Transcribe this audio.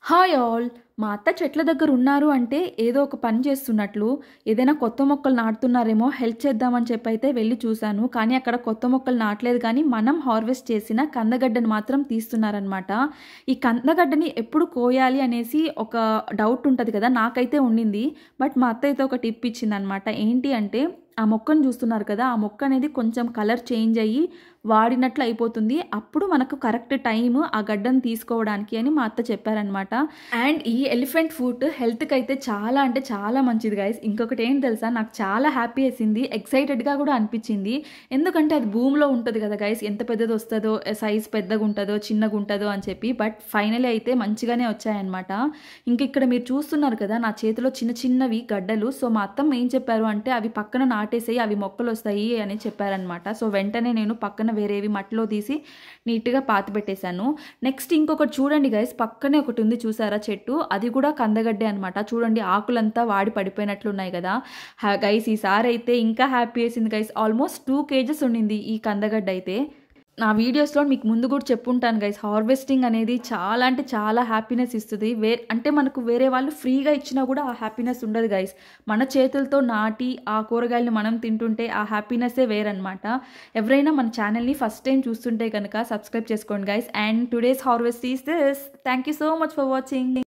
Hi all! మా అత్త చెట్ల దగ్గర ఉన్నారు అంటే ఏదో ఒక పని చేస్తున్నట్లు, ఏదైనా కొత్త మొక్కలు నాటుతున్నారేమో హెల్ప్ చేద్దామని చెప్పైతే వెళ్లి చూశాను. కానీ అక్కడ కొత్త మొక్కలు నాటలేదు కానీ మనం హార్వెస్ట్ చేసిన కందగడ్డని మాత్రం తీస్తున్నారనమాట. ఈ కందగడ్డని ఎప్పుడు కోయాలి అనేసి ఒక డౌట్ ఉంటది కదా! నాకైతే ఉండింది. బట్ మా అత్త అయితే ఒక టిప్ ఇచ్చిందనమాట. ఏంటి అంటే ఆ మొక్కను చూస్తున్నారు కదా! ఆ మొక్క అనేది కొంచెం కలర్ చేంజ్ అయ్యి వాడినట్లు అయిపోతుంది. అప్పుడు మనకు కరెక్ట్ టైమ్ ఆ గడ్డను తీసుకోవడానికి అని మా అత్త చెప్పారనమాట. అండ్ ఈ ఎలిఫెంట్ ఫుడ్ హెల్త్‌కి అయితే చాలా అంటే చాలా మంచిది గైస్. ఇంకొకటి ఏంటి తెలుసా? నాకు చాలా హ్యాపీ వేసింది. ఎక్సైటెడ్‌గా కూడా అనిపించింది. ఎందుకంటే అది భూమిలో ఉంటది కదా గైస్. ఎంత పెద్దది వస్తదో, సైజ్ పెద్దగా ఉంటదో, చిన్నగా ఉంటదో అని చెప్పి. బట్ ఫైనల్లీ అయితే మంచిగానే వచ్చాయన్నమాట. ఇంక ఇక్కడ మీరు చూస్తున్నారు కదా నా చేతిలో చిన్న చిన్నవి గడ్డలు. సో మా అత్తమ్మ ఏం చెప్పారు అంటే అవి పక్కన నాటేసేయి, అవి మొక్కలు వస్తాయి అని చెప్పారనమాట. సో వెంటనే నేను పక్కన వేరేవి మట్టిలో తీసి నీట్‌గా పాతిపెట్టేశాను. నెక్స్ట్ ఇంకొకటి చూడండి గైస్, పక్కనే ఒకటి ఉంది చూసారా చెట్టు, అది కూడా కందగడ్డే అనమాట. చూడండి ఆకులంతా వాడి పడిపోయినట్లున్నాయి కదా. గైస్ ఈసారి అయితే ఇంకా హ్యాపీ వేసింది గైస్. ఆల్మోస్ట్ 2 కేజెస్ ఉండింది ఈ కందగడ్డ అయితే. నా వీడియోస్లో మీకు ముందు కూడా చెప్పుంటాను గైస్, హార్వెస్టింగ్ అనేది చాలా అంటే చాలా హ్యాపీనెస్ ఇస్తుంది. అంటే మనకు వేరే వాళ్ళు ఫ్రీగా ఇచ్చినా కూడా ఆ హ్యాపీనెస్ ఉండదు గైస్. మన చేతులతో నాటి ఆ కూరగాయలను మనం తింటుంటే ఆ హ్యాపీనెస్సే వేరనమాట. ఎవరైనా మన ఛానల్ని ఫస్ట్ టైం చూస్తుంటే కనుక సబ్స్క్రైబ్ చేసుకోండి guys. And today's harvest is this. Thank you so much for watching.